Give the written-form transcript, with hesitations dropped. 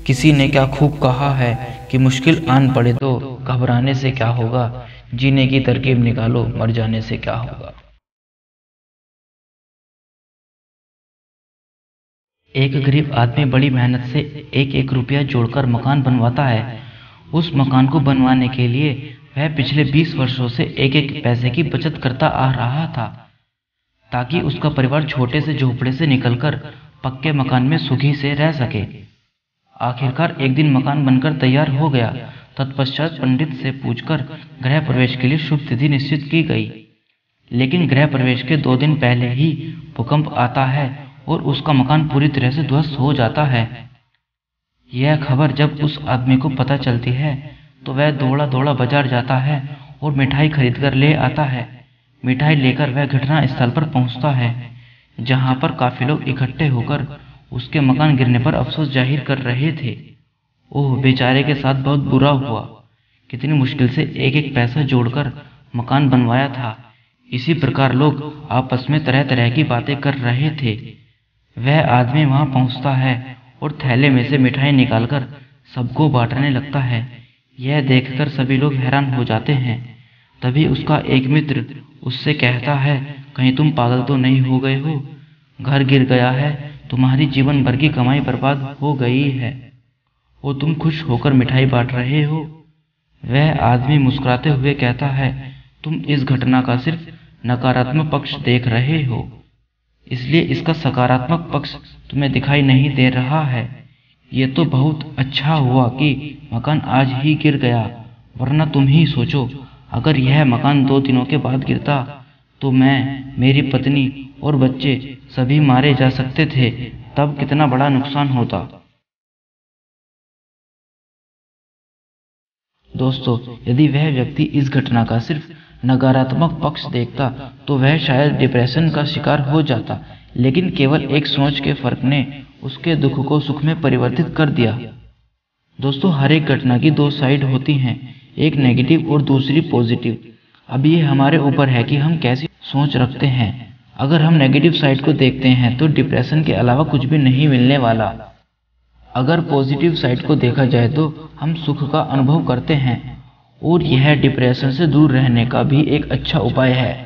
किसी ने क्या खूब कहा है कि मुश्किल आन पड़े तो घबराने से क्या होगा, जीने की तरकीब निकालो, मर जाने से क्या होगा। एक गरीब आदमी बड़ी मेहनत से एक एक रुपया जोड़कर मकान बनवाता है। उस मकान को बनवाने के लिए वह पिछले 20 वर्षों से एक एक पैसे की बचत करता आ रहा था, ताकि उसका परिवार छोटे से झोपड़े से निकलकर पक्के मकान में सुखी से रह सके। आखिरकार एक दिन मकान बनकर तैयार हो गया। तत्पश्चात पंडित से पूछकर गृह प्रवेश के लिए शुभ तिथि निश्चित की गई। लेकिन गृह प्रवेश के 2 दिन पहले ही भूकंप आता है और उसका मकान पूरी तरह से ध्वस्त हो जाता है। यह खबर जब उस आदमी को पता चलती है तो वह दौड़ा दौड़ा बाजार जाता है और मिठाई खरीद कर ले आता है। मिठाई लेकर वह घटना स्थल पर पहुंचता है, जहां पर काफी लोग इकट्ठे होकर उसके मकान गिरने पर अफसोस जाहिर कर रहे थे। ओह, बेचारे के साथ बहुत बुरा हुआ। कितनी मुश्किल से एक एक पैसा जोड़कर मकान बनवाया था। इसी प्रकार लोग आपस में तरह तरह की बातें कर रहे थे। वह आदमी वहां पहुंचता है और थैले में से मिठाई निकालकर सबको बांटने लगता है। यह देखकर सभी लोग हैरान हो जाते हैं। तभी उसका एक मित्र उससे कहता है, कहीं तुम पागल तो नहीं हो गए हो? घर गिर गया है, तुम्हारी जीवन भर की कमाई बर्बाद हो गई है और तुम खुश होकर मिठाई बांट रहे हो। वह आदमी मुस्कुराते हुए कहता है, तुम इस घटना का सिर्फ नकारात्मक पक्ष देख रहे हो, इसलिए इसका सकारात्मक पक्ष तुम्हें दिखाई नहीं दे रहा है। ये तो बहुत अच्छा हुआ कि मकान आज ही गिर गया, वरना तुम ही सोचो, अगर यह मकान 2 दिनों के बाद गिरता तो मैं, मेरी पत्नी और बच्चे सभी मारे जा सकते थे। तब कितना बड़ा नुकसान होता। दोस्तों, यदि वह व्यक्ति इस घटना का सिर्फ नकारात्मक पक्ष देखता तो वह शायद डिप्रेशन का शिकार हो जाता, लेकिन केवल एक सोच के फर्क ने उसके दुख को सुख में परिवर्तित कर दिया। दोस्तों, हर एक घटना की 2 साइड होती हैं, एक नेगेटिव और दूसरी पॉजिटिव। अब ये हमारे ऊपर है कि हम कैसी सोच रखते हैं। अगर हम नेगेटिव साइड को देखते हैं तो डिप्रेशन के अलावा कुछ भी नहीं मिलने वाला। अगर पॉजिटिव साइड को देखा जाए तो हम सुख का अनुभव करते हैं और यह डिप्रेशन से दूर रहने का भी एक अच्छा उपाय है।